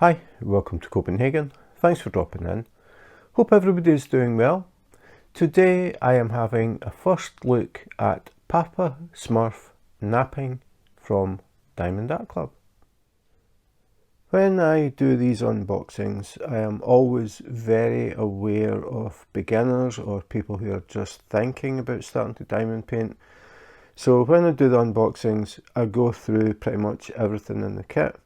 Hi, welcome to Copenhagen. Thanks for dropping in. Hope everybody is doing well. Today I am having a first look at Papa Smurf napping from Diamond Art Club. When I do these unboxings, I am always very aware of beginners or people who are just thinking about starting to diamond paint. So when I do the unboxings, I go through pretty much everything in the kit.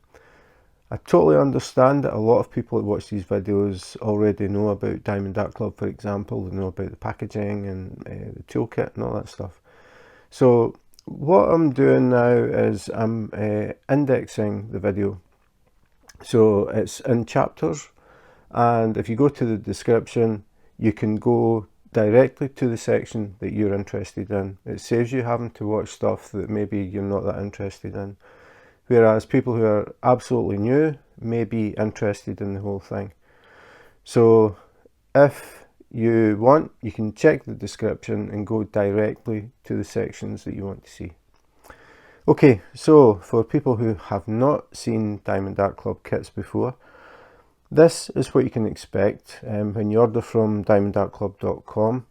I totally understand that a lot of people that watch these videos already know about Diamond Art Club, for example. They know about the packaging and the toolkit and all that stuff. So what I'm doing now is I'm indexing the video. So it's in chapters, and if you go to the description, you can go directly to the section that you're interested in. It saves you having to watch stuff that maybe you're not that interested in. Whereas people who are absolutely new may be interested in the whole thing. So if you want, you can check the description and go directly to the sections that you want to see. Okay, so for people who have not seen Diamond Art Club kits before, this is what you can expect when you order from diamondartclub.com.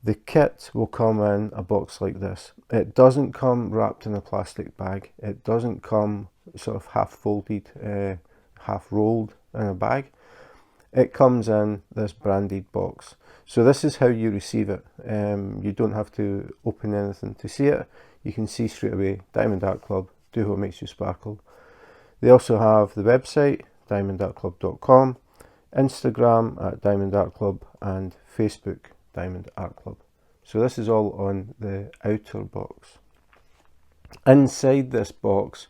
The kit will come in a box like this. It doesn't come wrapped in a plastic bag. It doesn't come sort of half folded, half rolled in a bag. It comes in this branded box. So this is how you receive it. You don't have to open anything to see it. You can see straight away, Diamond Art Club, do what makes you sparkle. They also have the website, diamondartclub.com, Instagram at Diamond Art Club, and Facebook, Diamond Art Club. So this is all on the outer box. Inside this box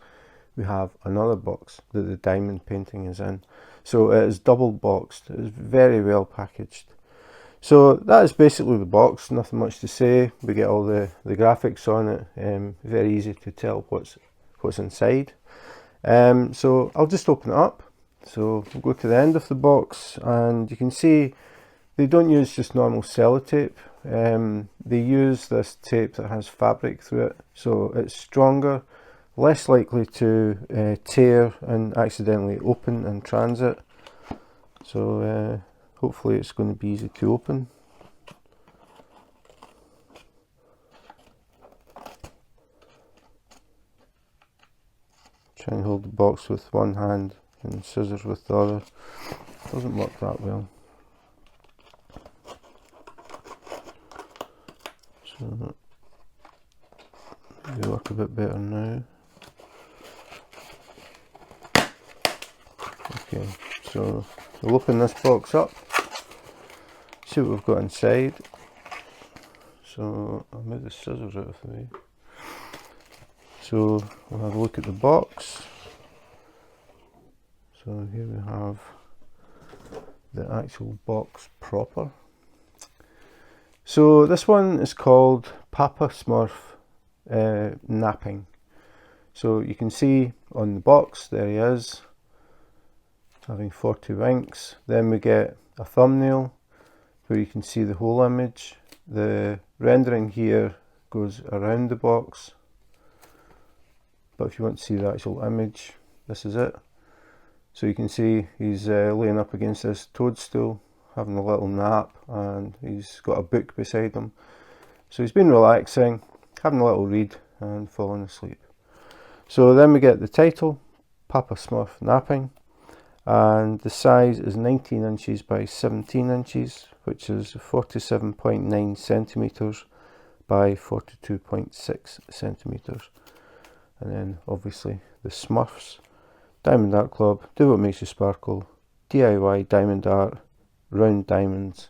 we have another box that the diamond painting is in. So it is double boxed. It is very well packaged. So that is basically the box, nothing much to say. We get all the graphics on it, very easy to tell what's inside. So I'll just open it up. So we'll go to the end of the box and you can see they don't use just normal sellotape. They use this tape that has fabric through it, so it's stronger, less likely to tear and accidentally open in transit. So hopefully it's going to be easy to open. Try and hold the box with one hand and scissors with the other. Doesn't work that well. So maybe work a bit better now. Okay, so we'll open this box up, see what we've got inside. So I'll move the scissors out of the way. So we'll have a look at the box. So here we have the actual box proper. So this one is called Papa Smurf napping. So you can see on the box, there he is, having 40 winks. Then we get a thumbnail where you can see the whole image. The rendering here goes around the box, but if you want to see the actual image, this is it. So you can see he's laying up against this toadstool, having a little nap, and he's got a book beside him. So he's been relaxing, having a little read and falling asleep. So then we get the title, Papa Smurf Napping, and the size is 19 inches by 17 inches, which is 47.9 centimeters by 42.6 centimeters. And then obviously the Smurfs, Diamond Art Club, do what makes you sparkle, DIY diamond art, round diamonds,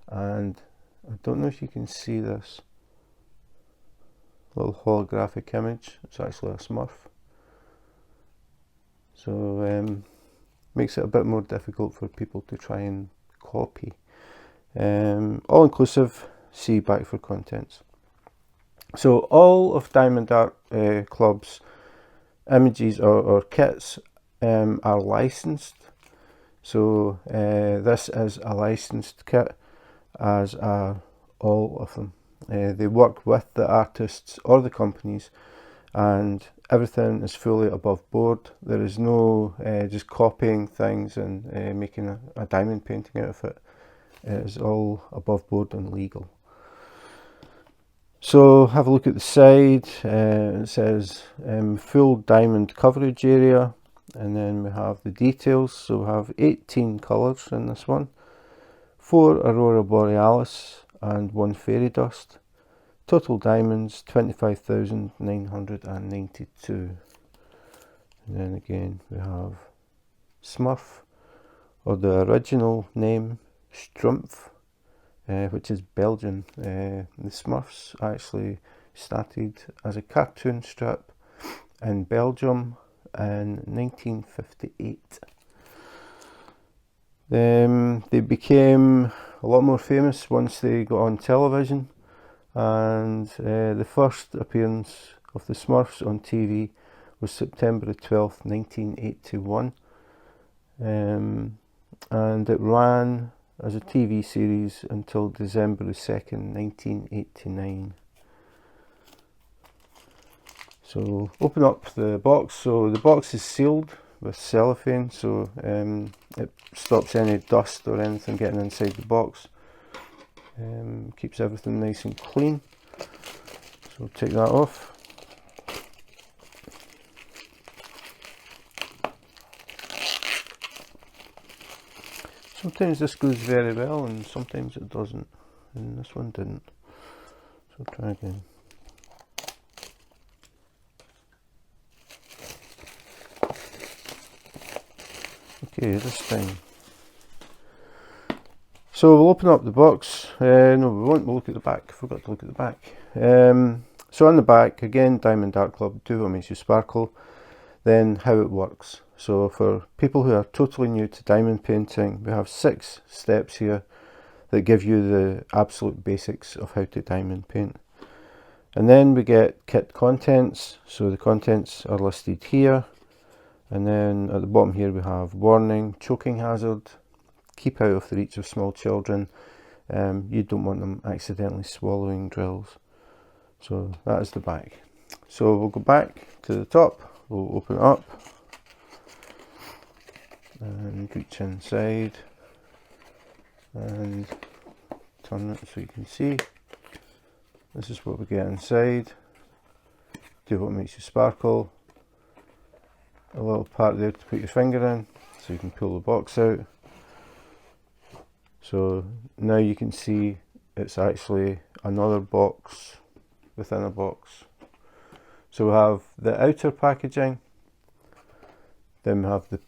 and I don't know if you can see this little holographic image. It's actually a Smurf, so makes it a bit more difficult for people to try and copy. All inclusive, see back for contents. So all of Diamond Art Club's images or kits are licensed. So this is a licensed kit, as are all of them. They work with the artists or the companies, and everything is fully above board. There is no just copying things and making a diamond painting out of it. It is all above board and legal. So have a look at the side. It says full diamond coverage area, and then we have the details. So we have 18 colours in this one, 4 Aurora Borealis and 1 fairy dust. Total diamonds 25,992. And then again we have Smurf, or the original name Strumpf, which is Belgian. The Smurfs actually started as a cartoon strip in Belgium in 1958. They became a lot more famous once they got on television, and the first appearance of the Smurfs on TV was September the 12th, 1981, and it ran as a TV series until December the 2nd, 1989. So open up the box. So the box is sealed with cellophane, so it stops any dust or anything getting inside the box. Keeps everything nice and clean. So take that off. Sometimes this goes very well and sometimes it doesn't, and this one didn't. So try again. Okay, this time. So we'll open up the box. No, we won't. We'll look at the back. Forgot to look at the back. So on the back, again, Diamond Art Club, do what makes you sparkle. Then how it works. So for people who are totally new to diamond painting, we have 6 steps here that give you the absolute basics of how to diamond paint. And then we get kit contents. So the contents are listed here. And then at the bottom here we have warning, choking hazard, keep out of the reach of small children. You don't want them accidentally swallowing drills. So that is the back. So we'll go back to the top, we'll open it up and reach inside and turn it so you can see. This is what we get inside. Do what makes you sparkle. A little part there to put your finger in so you can pull the box out. So now you can see it's actually another box within a box. So we have the outer packaging, then we have the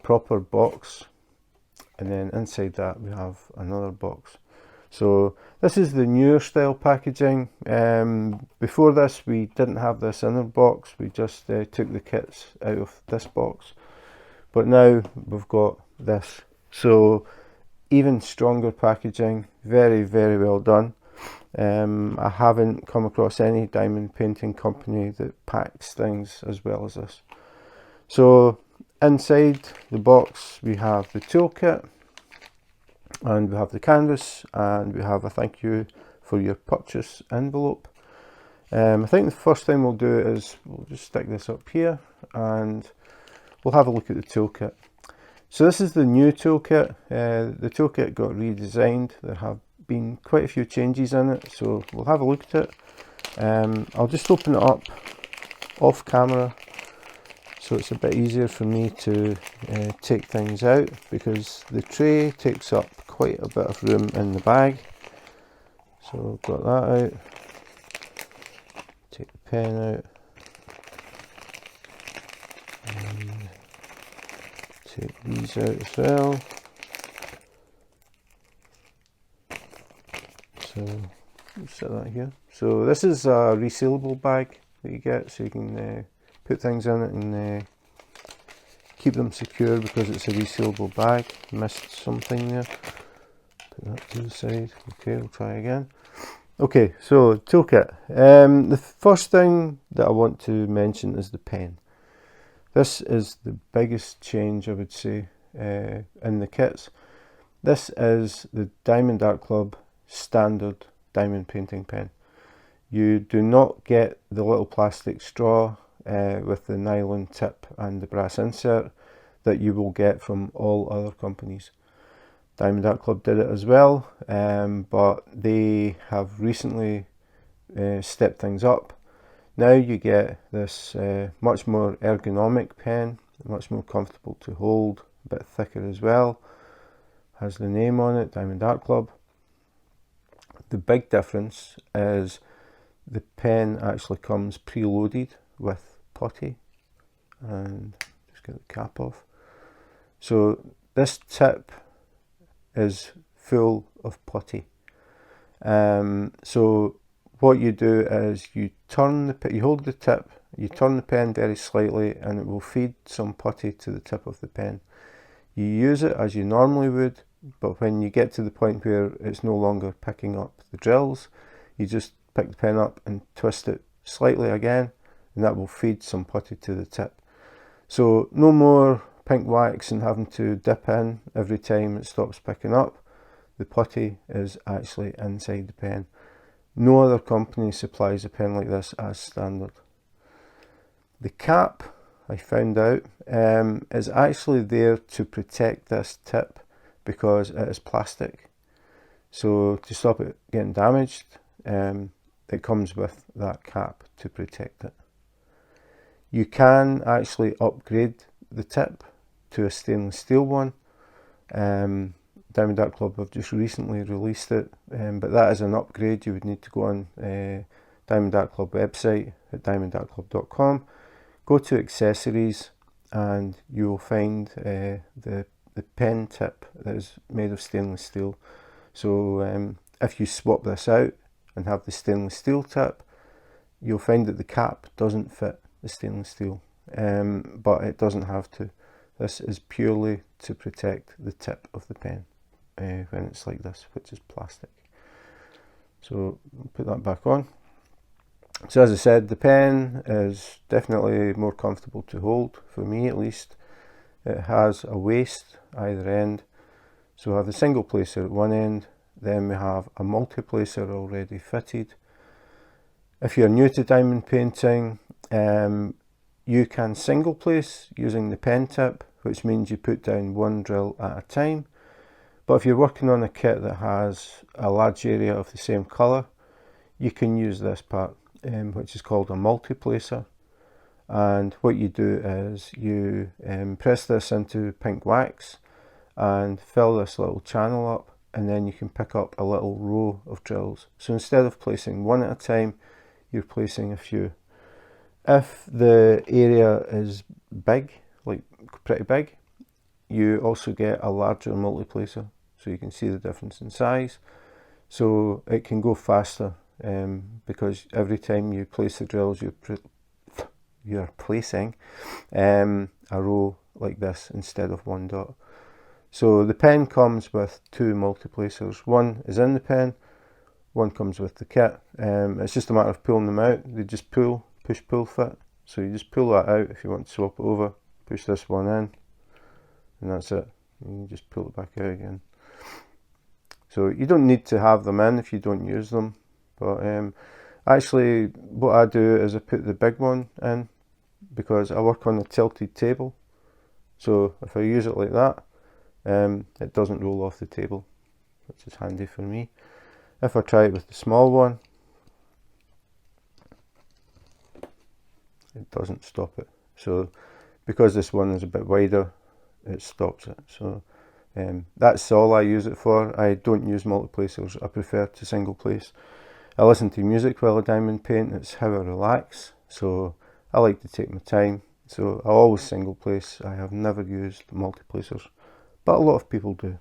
proper box, and then inside that we have another box. So this is the newer style packaging. Before this we didn't have this inner box, we just took the kits out of this box, but now we've got this. So even stronger packaging, very, very well done. I haven't come across any diamond painting company that packs things as well as this. So inside the box we have the toolkit, and we have the canvas, and we have a thank you for your purchase envelope. I think the first thing we'll do is we'll just stick this up here and we'll have a look at the toolkit. So this is the new toolkit. The toolkit got redesigned. There have been quite a few changes in it, so we'll have a look at it. I'll just open it up off camera so it's a bit easier for me to take things out, because the tray takes up quite a bit of room in the bag. So got that out, take the pen out, and take these out as well. So set that here. So this is a resealable bag that you get, so you can put things in it and keep them secure because it's a resealable bag. Missed something there. Put that to the side. Okay, we'll try again. Okay, so toolkit. The first thing that I want to mention is the pen. This is the biggest change, I would say, in the kits. This is the Diamond Art Club standard diamond painting pen. You do not get the little plastic straw with the nylon tip and the brass insert that you will get from all other companies. Diamond DAC Club did it as well, but they have recently stepped things up. Now you get this much more ergonomic pen, much more comfortable to hold, a bit thicker as well. Has the name on it, Diamond DAC Club. The big difference is the pen actually comes preloaded with putty, and just get the cap off. So this tip is full of putty. So what you do is you hold the tip, you turn the pen very slightly, and it will feed some putty to the tip of the pen. You use it as you normally would, but when you get to the point where it's no longer picking up the drills, you just pick the pen up and twist it slightly again, and that will feed some putty to the tip. So no more pink wax and having to dip in every time it stops picking up. The putty is actually inside the pen. No other company supplies a pen like this as standard. The cap, I found out, is actually there to protect this tip because it is plastic. So to stop it getting damaged, it comes with that cap to protect it. You can actually upgrade the tip to a stainless steel one. Diamond DAC Club have just recently released it, but that is an upgrade. You would need to go on Diamond DAC Club website at diamonddaclub.com, go to accessories, and you will find the pen tip that is made of stainless steel. So if you swap this out and have the stainless steel tip, you'll find that the cap doesn't fit the stainless steel, but it doesn't have to. This is purely to protect the tip of the pen when it's like this, which is plastic. So I'll put that back on. So as I said, the pen is definitely more comfortable to hold, for me at least. It has a waist either end. So we have the single placer at one end, then we have a multi-placer already fitted. If you're new to diamond painting, you can single place using the pen tip, which means you put down one drill at a time. But if you're working on a kit that has a large area of the same colour, you can use this part, which is called a multi-placer. And what you do is you press this into pink wax and fill this little channel up, and then you can pick up a little row of drills. So instead of placing one at a time, you're placing a few. If the area is big, like pretty big, you also get a larger multi-placer, so you can see the difference in size. So it can go faster because every time you place the drills, you're placing a row like this instead of one dot. So the pen comes with two multi-placers. One is in the pen, one comes with the kit. It's just a matter of pulling them out. They just push pull fit. So you just pull that out if you want to swap it over, push this one in, and that's it. And you just pull it back out again. So you don't need to have them in if you don't use them. But actually what I do is I put the big one in because I work on a tilted table. So if I use it like that, it doesn't roll off the table, which is handy for me. If I try it with the small one, it doesn't stop it. So because this one is a bit wider, it stops it. So that's all I use it for. I don't use multi-placers. I prefer to single place. I listen to music while I diamond paint. It's how I relax. So I like to take my time. So I always single place. I have never used multi-placers, but a lot of people do.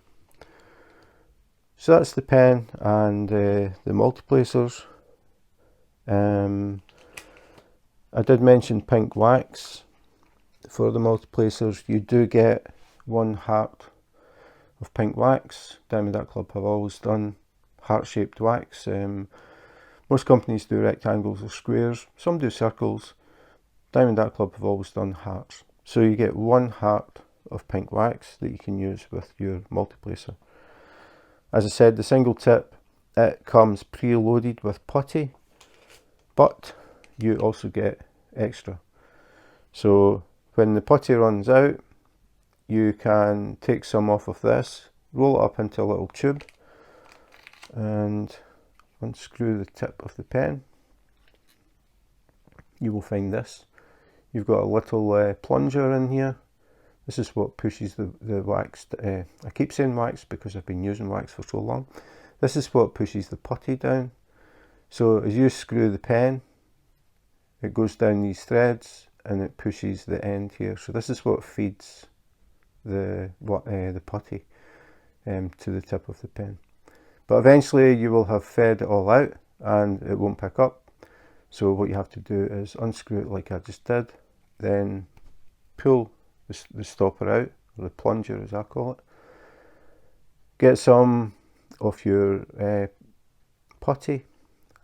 So that's the pen and the multi-placers. I did mention pink wax for the multi-placers. You do get one heart of pink wax. Diamond DAC Club have always done heart-shaped wax. Most companies do rectangles or squares. Some do circles. Diamond DAC Club have always done hearts. So you get one heart of pink wax that you can use with your multi-placer. As I said, the single tip, it comes pre-loaded with putty. but you also get extra. So when the putty runs out, you can take some off of this, roll it up into a little tube, and unscrew the tip of the pen. You will find this. You've got a little plunger in here. This is what pushes the wax. I keep saying wax because I've been using wax for so long. This is what pushes the putty down. So as you screw the pen, it goes down these threads and it pushes the end here. So this is what feeds the putty to the tip of the pen. But eventually you will have fed it all out and it won't pick up. So what you have to do is unscrew it like I just did, then pull the stopper out, or the plunger as I call it. Get some of your putty.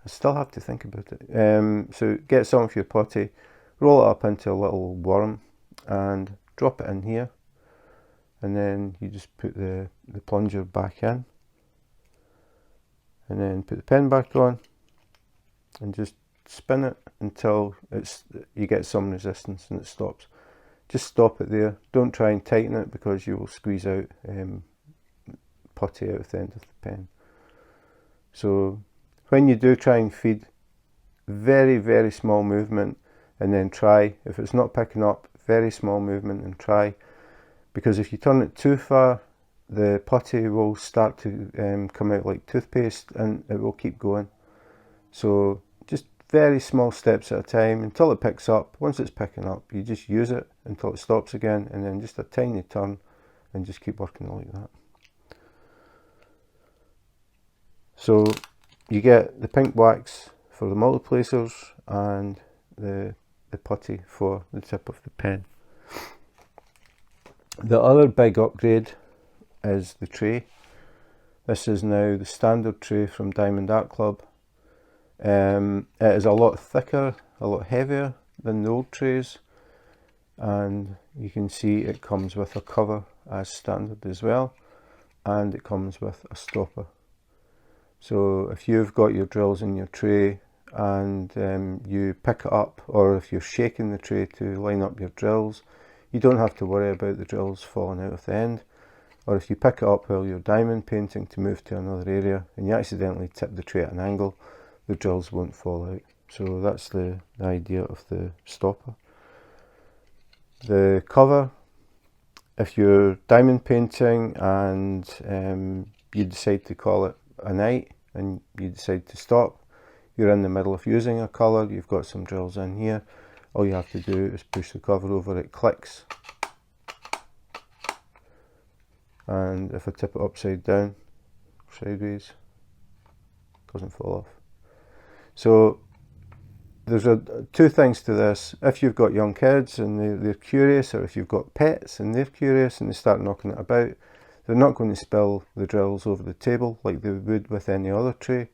I still have to think about it. So get some of your putty, roll it up into a little worm and drop it in here, and then you just put the plunger back in, and then put the pen back on and just spin it until you get some resistance and it stops. Just stop it there. Don't try and tighten it because you will squeeze out putty out of the end of the pen. So when you do try and feed, very, very small movement, and then try. If it's not picking up, very small movement and try. Because if you turn it too far, the putty will start to come out like toothpaste and it will keep going. So just very small steps at a time until it picks up. Once it's picking up, you just use it until it stops again, and then just a tiny turn and just keep working like that. So you get the pink wax for the multiplacers and the putty for the tip of the pen. The other big upgrade is the tray. This is now the standard tray from Diamond Art Club. It is a lot thicker, a lot heavier than the old trays, and you can see it comes with a cover as standard as well, and it comes with a stopper. So if you've got your drills in your tray and you pick it up, or if you're shaking the tray to line up your drills, you don't have to worry about the drills falling out of the end. Or if you pick it up while you're diamond painting to move to another area and you accidentally tip the tray at an angle, the drills won't fall out. So that's the idea of the stopper. The cover, if you're diamond painting and you decide to call it a night and you decide to stop, you're in the middle of using a colour, you've got some drills in here, all you have to do is push the cover over, it clicks, and if I tip it upside down, sideways, it doesn't fall off. So there's two things to this. If you've got young kids and they're curious, or if you've got pets and they're curious and they start knocking it about, they're not going to spill the drills over the table like they would with any other tray.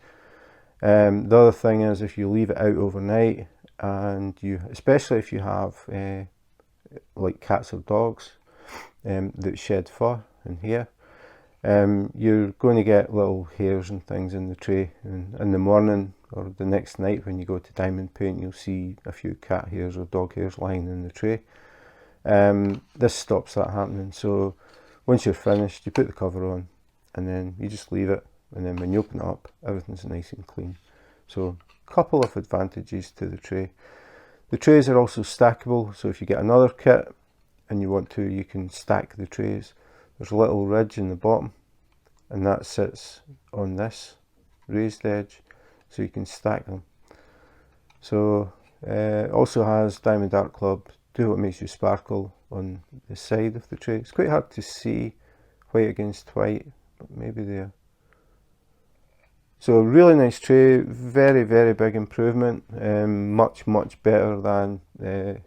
The other thing is, if you leave it out overnight, and especially if you have like cats or dogs that shed fur in here, you're going to get little hairs and things in the tray, and in the morning or the next night when you go to diamond paint, you'll see a few cat hairs or dog hairs lying in the tray. This stops that happening. So once you're finished, you put the cover on and then you just leave it, and then when you open it up, everything's nice and clean. So a couple of advantages to the tray. The trays are also stackable, so if you get another kit and you want to, you can stack the trays. There's a little ridge in the bottom and that sits on this raised edge, so you can stack them. So it also has Diamond Art Club Do What Makes You Sparkle on the side of the tray. It's quite hard to see white against white, but maybe there. So really nice tray, very, very big improvement, much better than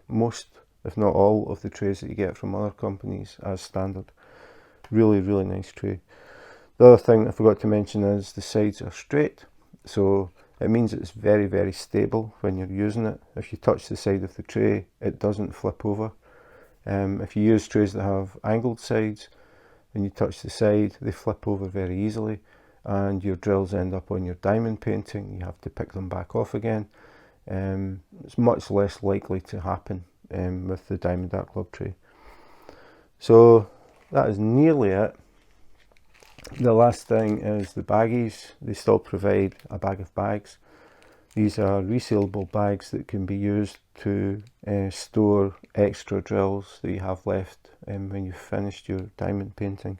most, if not all, of the trays that you get from other companies as standard. Really, really nice tray. The other thing I forgot to mention is the sides are straight, so it means it's very, very stable when you're using it. If you touch the side of the tray, it doesn't flip over. If you use trays that have angled sides and you touch the side, they flip over very easily, and your drills end up on your diamond painting. You have to pick them back off again. it's much less likely to happen with the Diamond Dark Club tray. So that is nearly it. The last thing is the baggies. They still provide a bag of bags. These are resealable bags that can be used to store extra drills that you have left when you've finished your diamond painting.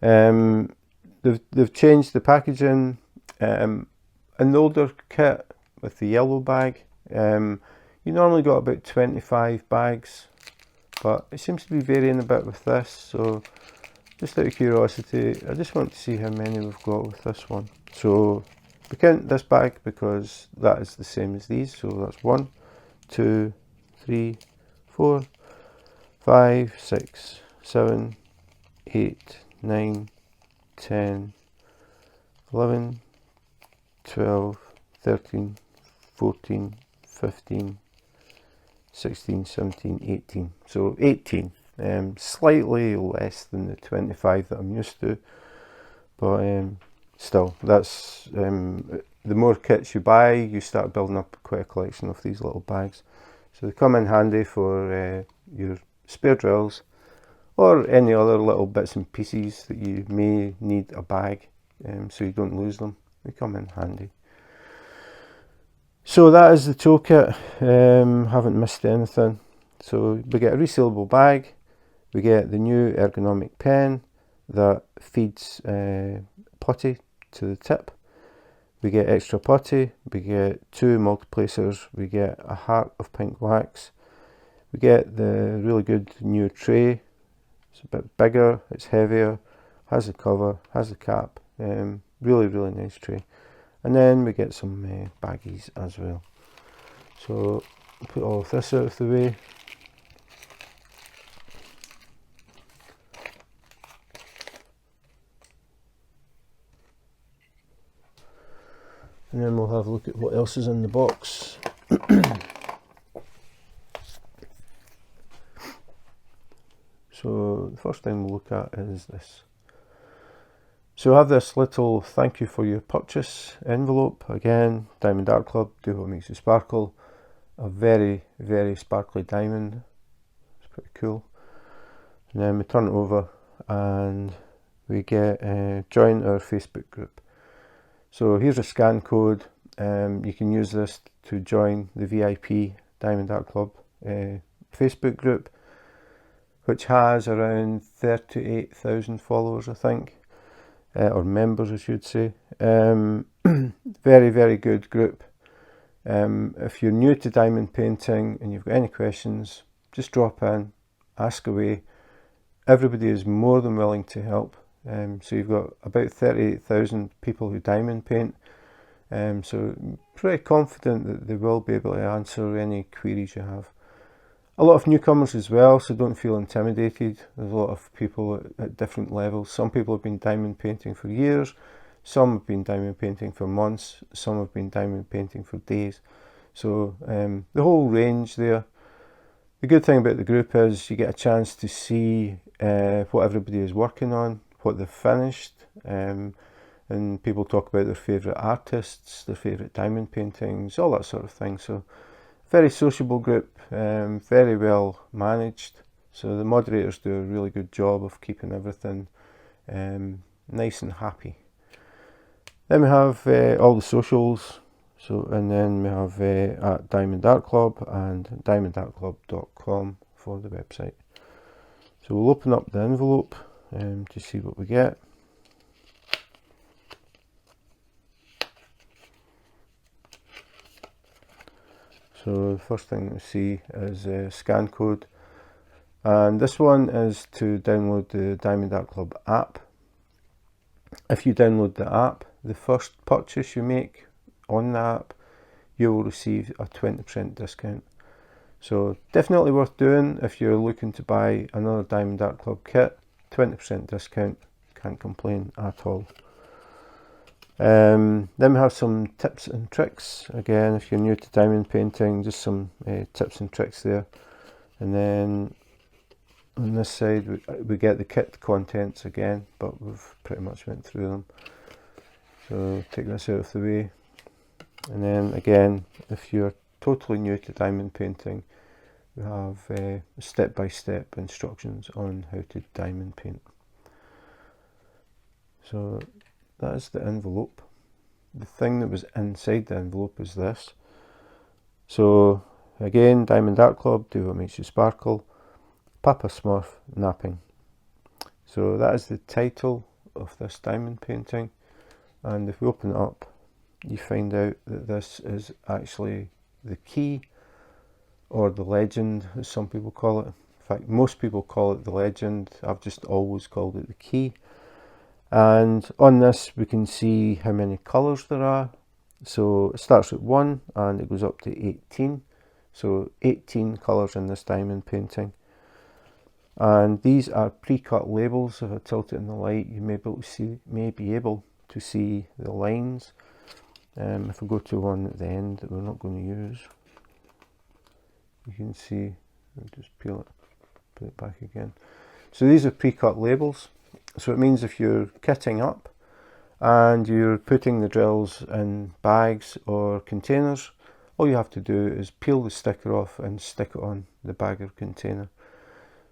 They've changed the packaging. An older kit with the yellow bag, you normally got about 25 bags, but it seems to be varying a bit with this. So just out of curiosity, I just want to see how many we've got with this one. So we count this bag because that is the same as these. So that's 1, 2, 3, 4, 5, 6, 7, 8, 9, 10, 11, 12, 13, 14, 15, 16, 17, 18. So 18. Slightly less than the 25 that I'm used to, but still, that's the more kits you buy, you start building up quite a collection of these little bags. So they come in handy for your spare drills or any other little bits and pieces that you may need a bag, so you don't lose them. They come in handy. So that is the toolkit. Haven't missed anything. So we get a resealable bag. We get the new ergonomic pen that feeds putty to the tip. We get extra putty. We get 2 multiplacers. We get a heart of pink wax. We get the really good new tray. It's a bit bigger. It's heavier. Has the cover. Has the cap. Really, really nice tray. And then we get some baggies as well. So put all of this out of the way. And then we'll have a look at what else is in the box. So the first thing we'll look at is this. So I have this little thank you for your purchase envelope. Again, Diamond Art Club, do what makes you sparkle. A very, very sparkly diamond. It's pretty cool. And then we turn it over and we get join our Facebook group. So here's a scan code. You can use this to join the VIP Diamond Art Club Facebook group, which has around 38,000 followers, I think. Or members, I should say. Very, very good group. If you're new to diamond painting and you've got any questions, just drop in, ask away. Everybody is more than willing to help. So you've got about 38,000 people who diamond paint. So I'm pretty confident that they will be able to answer any queries you have. A lot of newcomers as well, so don't feel intimidated. There's a lot of people at different levels. Some people have been diamond painting for years, some have been diamond painting for months, some have been diamond painting for days. So the whole range there. The good thing about the group is you get a chance to see what everybody is working on, what they've finished, and people talk about their favourite artists, their favourite diamond paintings, all that sort of thing. So very sociable group, very well managed. So the moderators do a really good job of keeping everything nice and happy. Then we have all the socials. So, and then we have at Diamond Art Club and diamondartclub.com for the website. So we'll open up the envelope to see what we get. So the first thing we see is a scan code, and this one is to download the Diamond Art Club app. If you download the app, the first purchase you make on the app, you will receive a 20% discount. So definitely worth doing if you're looking to buy another Diamond Art Club kit. 20% discount, can't complain at all. Then we have some tips and tricks. Again, if you're new to diamond painting, just some tips and tricks there. And then on this side we get the kit contents again, but we've pretty much went through them. So take this out of the way. And then again, if you're totally new to diamond painting, we have step-by-step instructions on how to diamond paint. So that is the envelope. The thing that was inside the envelope is this. So again, Diamond Art Club, do what makes you sparkle. Papa Smurf, napping. So that is the title of this diamond painting. And if we open it up, you find out that this is actually the key, or the legend, as some people call it. In fact, most people call it the legend. I've just always called it the key. And on this, we can see how many colours there are. So it starts at 1 and it goes up to 18. So 18 colours in this diamond painting. And these are pre-cut labels. If I tilt it in the light, you may be able to see the lines. If we go to one at the end that we're not going to use, you can see, I'll just peel it, put it back again. So these are pre-cut labels. So it means if you're kitting up and you're putting the drills in bags or containers, all you have to do is peel the sticker off and stick it on the bag or container.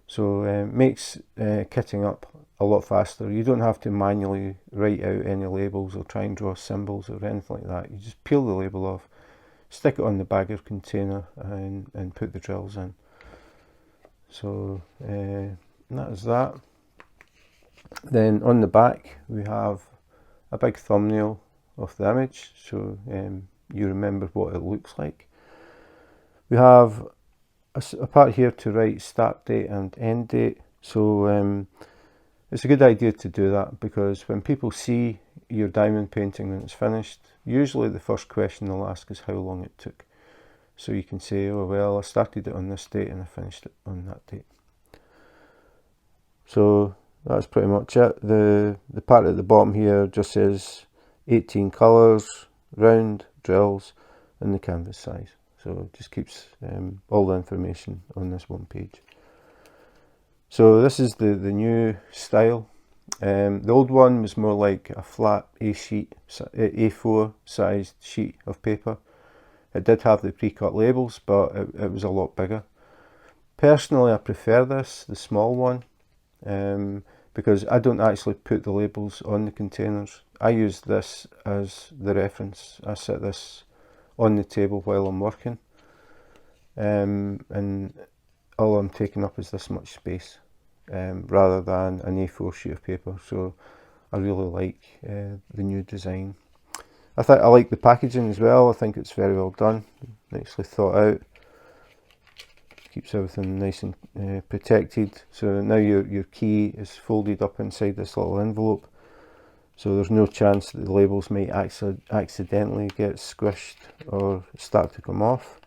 So it makes kitting up a lot faster. You don't have to manually write out any labels or try and draw symbols or anything like that. You just peel the label off, stick it on the bag or container, and put the drills in. So that is that. Then on the back we have a big thumbnail of the image, so you remember what it looks like. We have a part here to write start date and end date. So it's a good idea to do that, because when people see your diamond painting when it's finished, usually the first question they'll ask is how long it took. So you can say, oh well, I started it on this date and I finished it on that date. So that's pretty much it. The part at the bottom here just says 18 colours, round, drills, and the canvas size. So it just keeps all the information on this one page. So this is the new style. The old one was more like a flat A4 sized sheet of paper. It did have the pre-cut labels, but it was a lot bigger. Personally, I prefer this, the small one, because I don't actually put the labels on the containers. I use this as the reference. I set this on the table while I'm working, and all I'm taking up is this much space, rather than an A4 sheet of paper. So I really like the new design. I like the packaging as well. I think it's very well done, nicely thought out. Keeps everything nice and protected. So now your key is folded up inside this little envelope, so there's no chance that the labels might accidentally get squished or start to come off.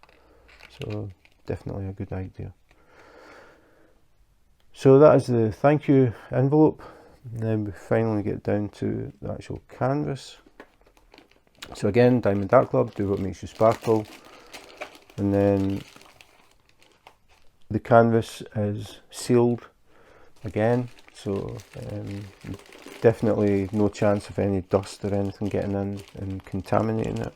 So definitely a good idea. So that is the thank you envelope. Now we finally get down to the actual canvas. So again, Diamond Art Club, do what makes you sparkle. And then the canvas is sealed again, so definitely no chance of any dust or anything getting in and contaminating it.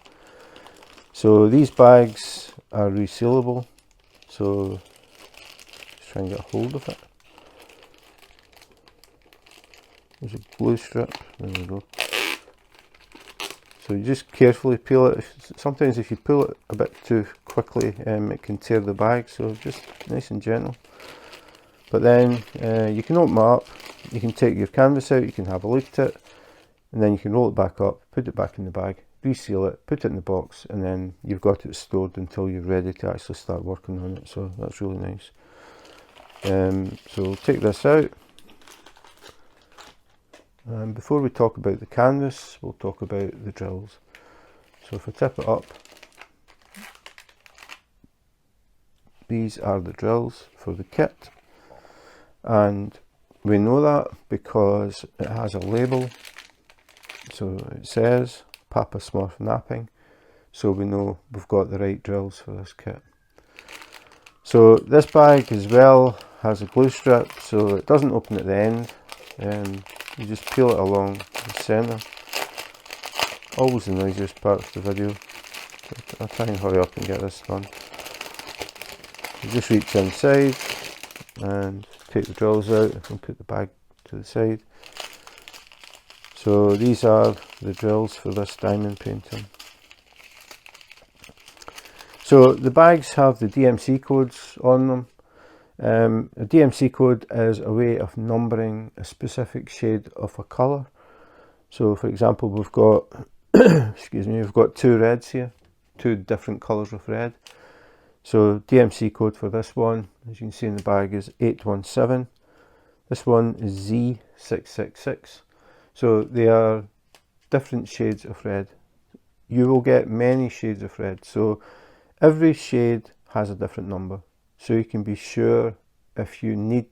So these bags are resealable, so just try and get a hold of it. There's a glue strip, there we go. So you just carefully peel it. Sometimes if you pull it a bit too quickly, it can tear the bag, so just nice and gentle. But then you can open it up, you can take your canvas out, you can have a look at it, and then you can roll it back up, put it back in the bag, reseal it, put it in the box, and then you've got it stored until you're ready to actually start working on it. So that's really nice. So we'll take this out. Before we talk about the canvas, we'll talk about the drills. So if I tip it up, these are the drills for the kit, and we know that because it has a label. So it says Papa Smurf napping, so we know we've got the right drills for this kit. So this bag as well has a glue strip, so it doesn't open at the end. You just peel it along the centre. Always the noisiest part of the video. I'll try and hurry up and get this done. You just reach inside and take the drills out and put the bag to the side. So these are the drills for this diamond painting. So the bags have the DMC codes on them. A DMC code is a way of numbering a specific shade of a colour. So for example, we've got excuse me, we've got two reds here, two different colours of red. So DMC code for this one, as you can see in the bag, is 817. This one is Z666. So they are different shades of red. You will get many shades of red. So every shade has a different number. So you can be sure if you need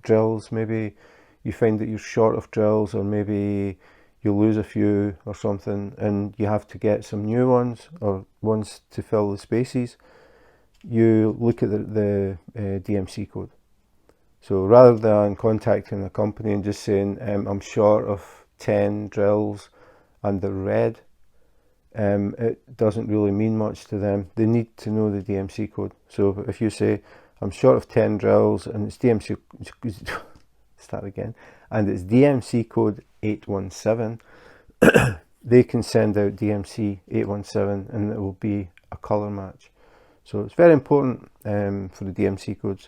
drills, maybe you find that you're short of drills, or maybe you lose a few or something and you have to get some new ones or ones to fill the spaces, you look at the DMC code. So rather than contacting a company and just saying I'm short of 10 drills and they're red, it doesn't really mean much to them. They need to know the DMC code. So if you say I'm short of 10 drills and it's DMC start again, and it's DMC code 817, they can send out DMC 817 and it will be a colour match. So it's very important for the DMC codes.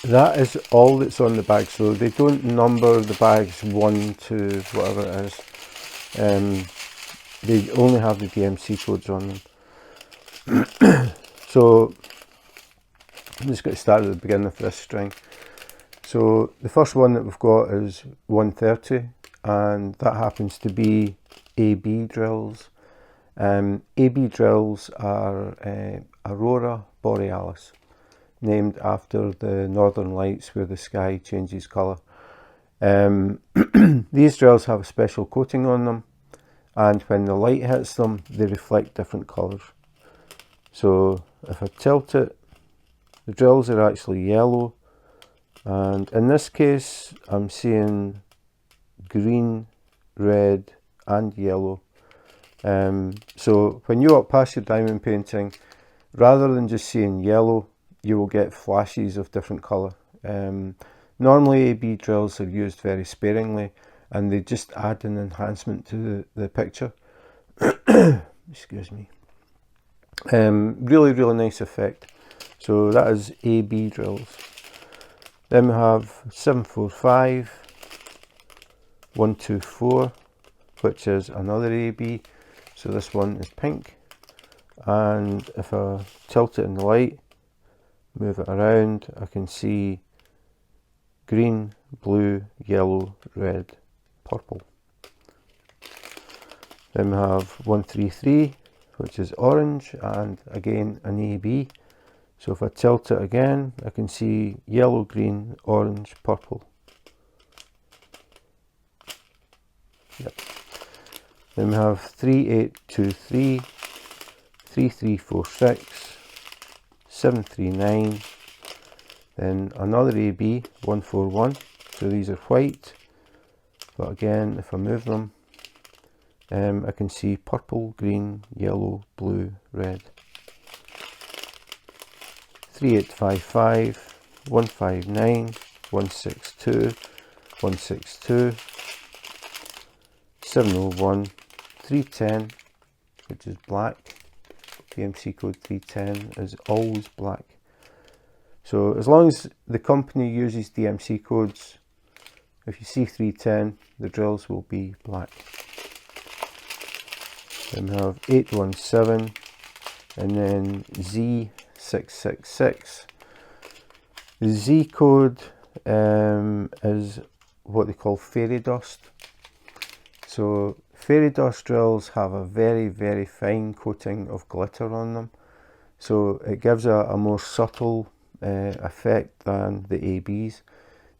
That is all that's on the bag. So they don't number the bags 1 to whatever it is. They only have the DMC codes on them. So I'm just going to start at the beginning of this string. So the first one that we've got is 130, and that happens to be AB drills. AB drills are Aurora Borealis, named after the northern lights where the sky changes colour. These drills have a special coating on them, and when the light hits them they reflect different colours. So if I tilt it, the drills are actually yellow, and in this case I'm seeing green, red and yellow. So when you walk past your diamond painting, rather than just seeing yellow, you will get flashes of different colour. Normally AB drills are used very sparingly and they just add an enhancement to the picture. Excuse me. Really nice effect. So that is AB drills. Then we have 745, 124, which is another AB. So this one is pink, and if I tilt it in the light, move it around, I can see green, blue, yellow, red, purple. Then we have 133, which is orange, and again an AB. So if I tilt it again, I can see yellow, green, orange, purple. Yep. Then we have 3823, 3346, 739, then another AB, 141. So these are white, but again if I move them, I can see purple, green, yellow, blue, red. 3855, 159, 162, 162, 701, 310, which is black. DMC code 310 is always black. So as long as the company uses DMC codes, if you see 310, the drills will be black. Then we have 817 and then Z666. The Z code is what they call fairy dust. So fairy dust drills have a very fine coating of glitter on them. So it gives a more subtle effect than the ABs.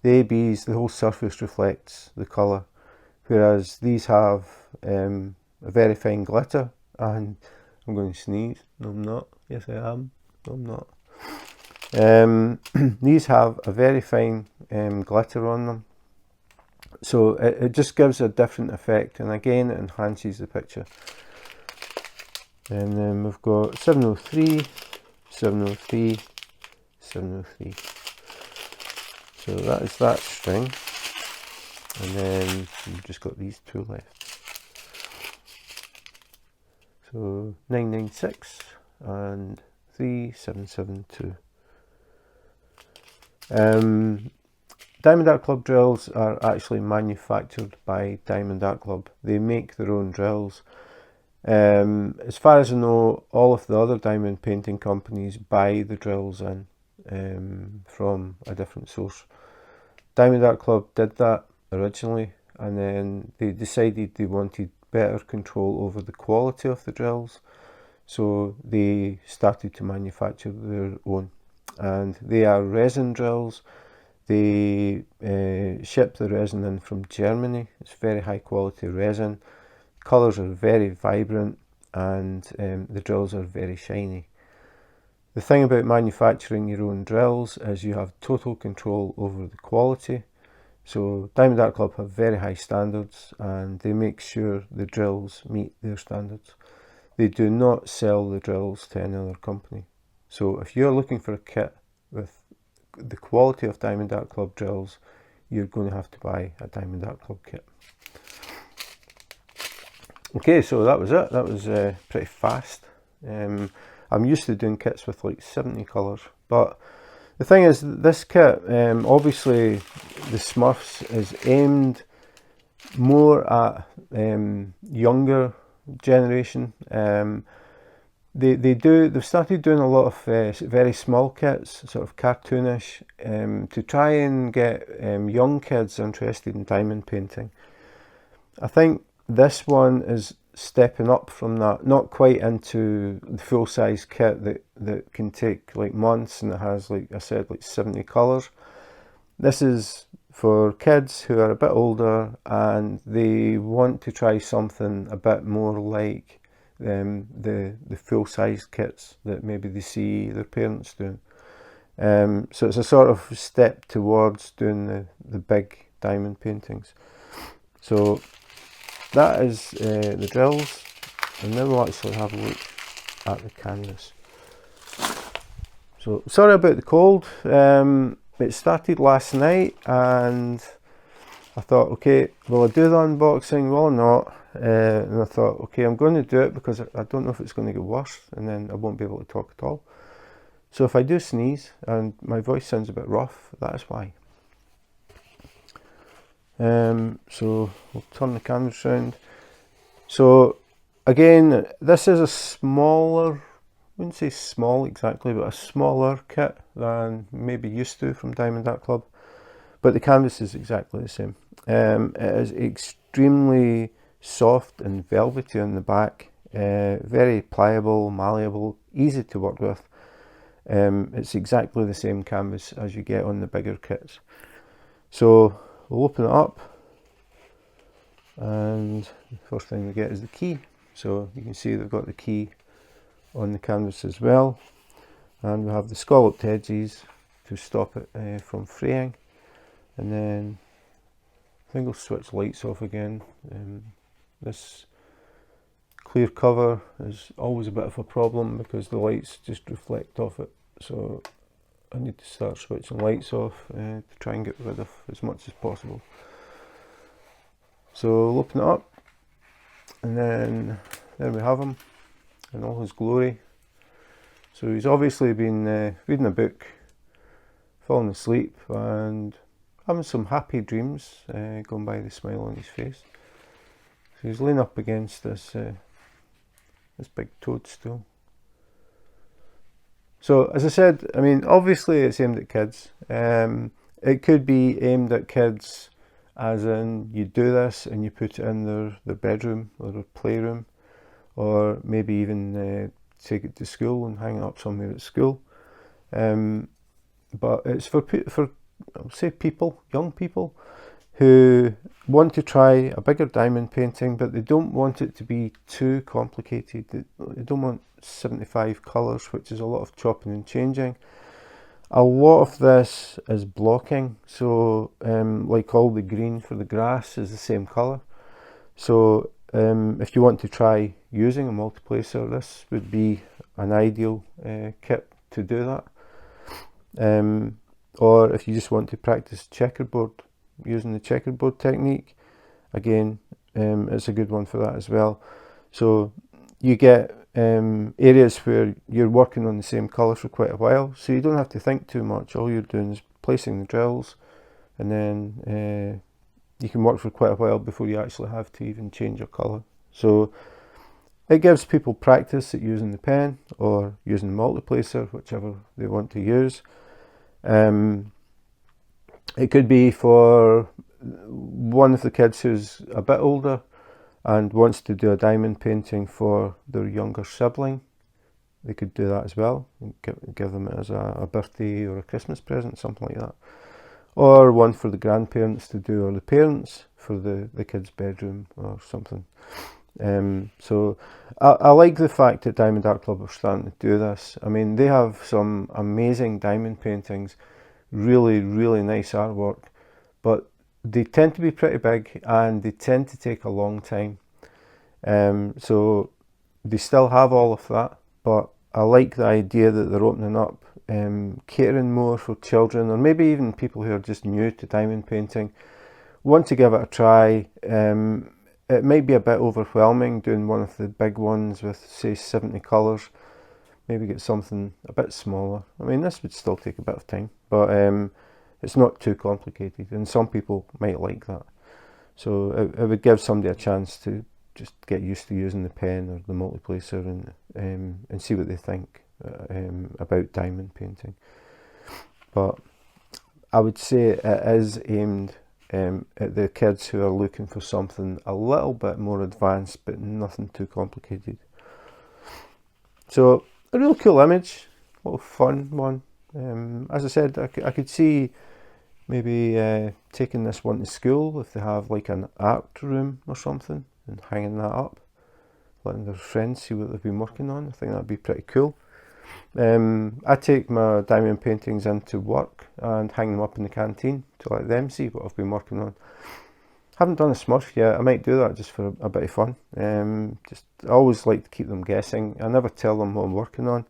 The ABs, the whole surface reflects the colour, whereas these have a very fine glitter. And I'm going to sneeze. No, I'm not. Yes, I am. No, I'm not. These have a very fine glitter on them, So it just gives a different effect, and again it enhances the picture. And then we've got 703, 703, 703. So that is that string. And then we've just got these two left. So 996 and 3772. Diamond Art Club drills are actually manufactured by Diamond Art Club. They make their own drills. As far as I know, all of the other diamond painting companies buy the drills in from a different source. Diamond Art Club did that originally, and then they decided they wanted better control over the quality of the drills, so they started to manufacture their own, and they are resin drills. They ship the resin in from Germany. It's very high quality resin. Colours are very vibrant, and the drills are very shiny. The thing about manufacturing your own drills is you have total control over the quality. So Diamond Art Club have very high standards, and they make sure the drills meet their standards. They do not sell the drills to any other company. So if you're looking for a kit with the quality of Diamond Art Club drills, you're going to have to buy a Diamond Art Club kit. Okay, so that was it. That was pretty fast. I'm used to doing kits with like 70 colours, but the thing is, this kit, obviously the Smurfs is aimed more at younger generation. They've started doing a lot of very small kits, sort of cartoonish, to try and get young kids interested in diamond painting. I think this one is stepping up from that, not quite into the full-size kit that can take like months, and it has, like I said, like 70 colours. This is for kids who are a bit older and they want to try something a bit more like the full-size kits that maybe they see their parents doing. So it's a sort of step towards doing the big diamond paintings. So that is the drills, and now we'll actually have a look at the canvas. So sorry about the cold. It started last night, and I thought, okay, will I do the unboxing, will I not? And I thought, okay, I'm going to do it because I don't know if it's going to get worse, and then I won't be able to talk at all. So if I do sneeze and my voice sounds a bit rough, that's why. So we'll turn the canvas around. So again, this is a smaller, I wouldn't say small exactly, but a smaller kit than maybe used to from Diamond Art Club, but the canvas is exactly the same. It is extremely soft and velvety on the back, very pliable, malleable, easy to work with. It's exactly the same canvas as you get on the bigger kits. So we'll open it up, and the first thing we get is the key. So you can see they've got the key on the canvas as well, and we have the scalloped edges to stop it from fraying. And then I think I'll switch lights off again. This clear cover is always a bit of a problem because the lights just reflect off it, so I need to start switching lights off to try and get rid of as much as possible. So we'll open it up, and then there we have him in all his glory. So he's obviously been reading a book, falling asleep, and having some happy dreams, going by the smile on his face. So he's laying up against this big toadstool. So as I said, I mean, obviously it's aimed at kids. It could be aimed at kids as in you do this and you put it in their bedroom or their playroom, or maybe even take it to school and hang it up somewhere at school. But it's for I'll say people, young people, who want to try a bigger diamond painting, but they don't want it to be too complicated. They don't want 75 colours, which is a lot of chopping and changing. A lot of this is blocking, so like all the green for the grass is the same colour. So if you want to try using a multiplacer, this would be an ideal kit to do that. Or if you just want to practice checkerboard using the checkerboard technique, again, it's a good one for that as well. So you get areas where you're working on the same colour for quite a while, so you don't have to think too much. All you're doing is placing the drills, and then you can work for quite a while before you actually have to even change your colour. So it gives people practice at using the pen or using the multiplacer, whichever they want to use. It could be for one of the kids who's a bit older and wants to do a diamond painting for their younger sibling. They could do that as well, and give them it as a birthday or a Christmas present, something like that. Or one for the grandparents to do, or the parents for the kid's bedroom or something. So I like the fact that Diamond Art Club are starting to do this. I mean, they have some amazing diamond paintings, really, really nice artwork, but they tend to be pretty big and they tend to take a long time. So they still have all of that, but I like the idea that they're opening up, catering more for children, or maybe even people who are just new to diamond painting, want to give it a try. It might be a bit overwhelming doing one of the big ones with, say, 70 colours. Maybe get something a bit smaller. I mean, this would still take a bit of time, but it's not too complicated, and some people might like that. So it would give somebody a chance to just get used to using the pen or the multiplacer and see what they think about diamond painting. But I would say it is aimed at the kids who are looking for something a little bit more advanced, but nothing too complicated. So a real cool image, a little fun one. As I said, I could see maybe taking this one to school if they have like an art room or something, and hanging that up, letting their friends see what they've been working on. I think that'd be pretty cool. I take my diamond paintings into work and hang them up in the canteen to let them see what I've been working on. Haven't done a Smurf yet. I might do that just for a bit of fun. I always like to keep them guessing. I never tell them what I'm working on,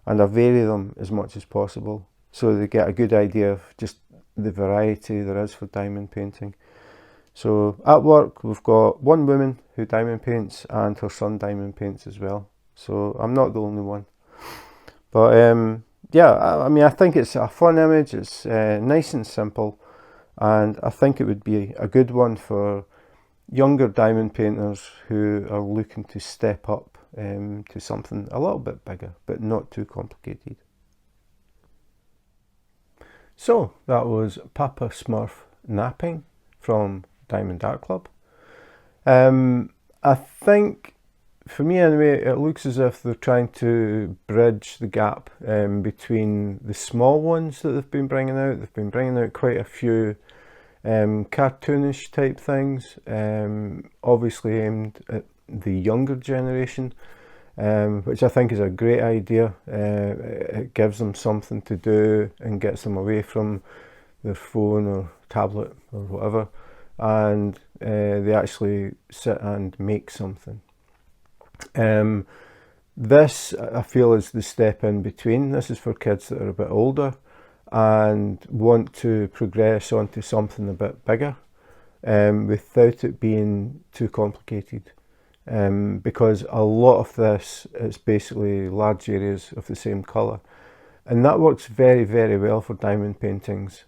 and I vary them as much as possible so they get a good idea of just the variety there is for diamond painting. So at work we've got one woman who diamond paints, and her son diamond paints as well. So I'm not the only one. But yeah, I mean, I think it's a fun image. It's nice and simple, and I think it would be a good one for younger diamond painters who are looking to step up to something a little bit bigger, but not too complicated. So that was Papa Smurf napping from Diamond Art Club. I think, for me anyway, it looks as if they're trying to bridge the gap between the small ones that they've been bringing out. They've been bringing out quite a few cartoonish type things, obviously aimed at the younger generation, which I think is a great idea. It gives them something to do and gets them away from their phone or tablet or whatever, and they actually sit and make something. This, I feel, is the step in between. This is for kids that are a bit older and want to progress onto something a bit bigger without it being too complicated, because a lot of this is basically large areas of the same colour, and that works very, very well for diamond paintings.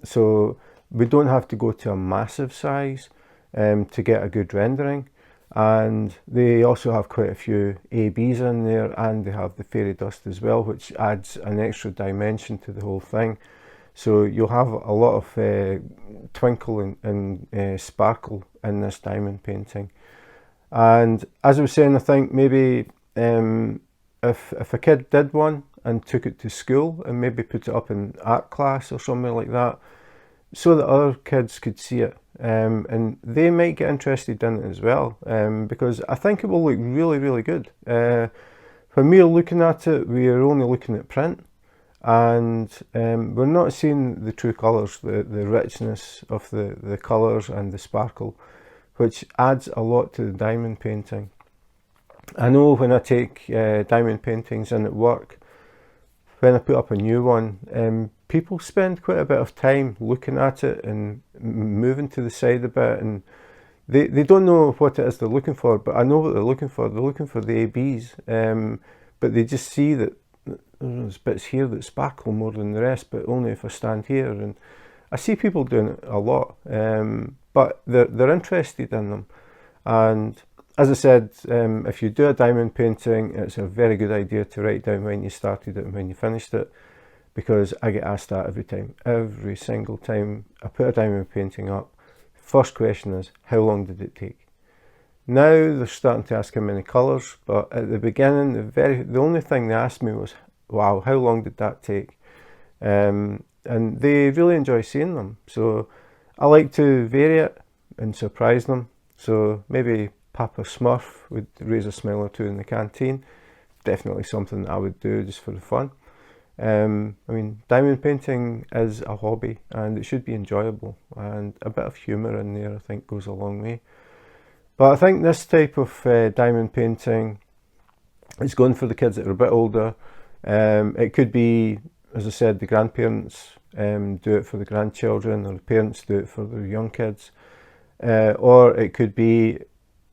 So we don't have to go to a massive size to get a good rendering. And they also have quite a few ABs in there, and they have the fairy dust as well, which adds an extra dimension to the whole thing. So you'll have a lot of twinkle and sparkle in this diamond painting. And as I was saying, I think maybe if a kid did one and took it to school and maybe put it up in art class or somewhere like that, so that other kids could see it, and they might get interested in it as well, because I think it will look really, really good. When we are looking at it, we are only looking at print, and we're not seeing the true colours, the richness of the colours and the sparkle, which adds a lot to the diamond painting. I know when I take diamond paintings in at work, when I put up a new one, people spend quite a bit of time looking at it and moving to the side a bit, and they don't know what it is they're looking for, but I know what they're looking for. They're looking for the ABs, but they just see that there's bits here that sparkle more than the rest, but only if I stand here. And I see people doing it a lot, but they're interested in them. And as I said, if you do a diamond painting, it's a very good idea to write down when you started it and when you finished it, because I get asked that every time. Every single time I put a diamond painting up, first question is, how long did it take? Now they're starting to ask how many colours, but at the beginning, the only thing they asked me was, wow, how long did that take? And they really enjoy seeing them. So I like to vary it and surprise them. So maybe Papa Smurf would raise a smile or two in the canteen. Definitely something that I would do just for the fun. I mean, diamond painting is a hobby and it should be enjoyable, and a bit of humour in there I think goes a long way. But I think this type of diamond painting is going for the kids that are a bit older. It could be, as I said, the grandparents do it for the grandchildren, or the parents do it for their young kids. Or it could be,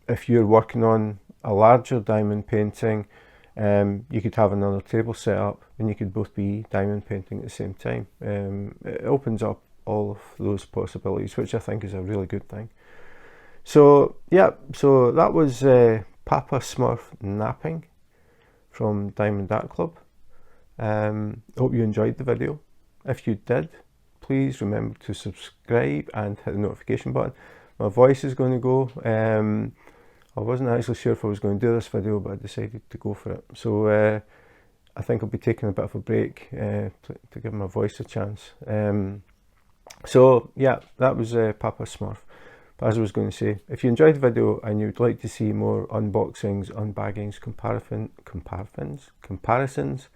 if you're working on a larger diamond painting, you could have another table set up and you could both be diamond painting at the same time. It opens up all of those possibilities, which I think is a really good thing. So yeah, so that was Papa Smurf napping from Diamond DAC Club. Hope you enjoyed the video. If you did, please remember to subscribe and hit the notification button. My voice is going to go. I wasn't actually sure if I was going to do this video, but I decided to go for it. So I think I'll be taking a bit of a break to give my voice a chance. So yeah, that was Papa Smurf. But as I was going to say, if you enjoyed the video and you'd like to see more unboxings, unbaggings, comparisons,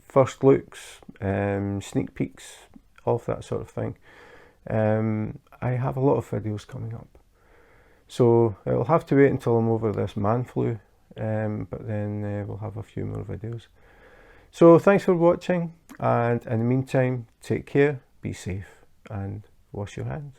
first looks, sneak peeks, all of that sort of thing, I have a lot of videos coming up. So it'll have to wait until I'm over this man flu, but then we'll have a few more videos. So thanks for watching, and in the meantime, take care, be safe, and wash your hands.